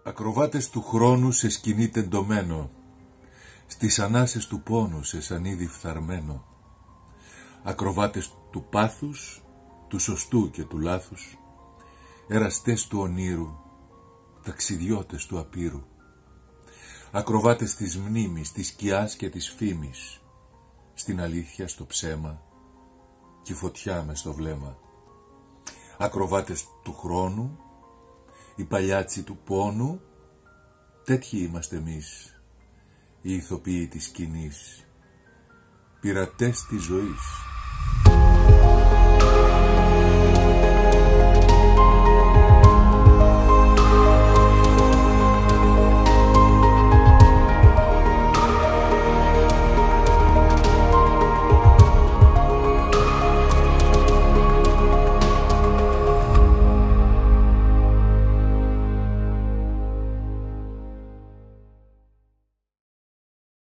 Ακροβάτες του χρόνου σε σκηνή τεντωμένο, στις ανάσες του πόνου σε σανίδι φθαρμένο. Ακροβάτες του πάθους, του σωστού και του λάθους, εραστές του ονείρου, ταξιδιώτες του απείρου. Ακροβάτες της μνήμης, της σκιάς και της φήμης, στην αλήθεια, στο ψέμα και φωτιά μες στο βλέμμα. Ακροβάτες του χρόνου, οι παλιάτσι του πόνου, τέτοιοι είμαστε εμείς, οι ηθοποιοί της σκηνής, πειρατές της ζωής.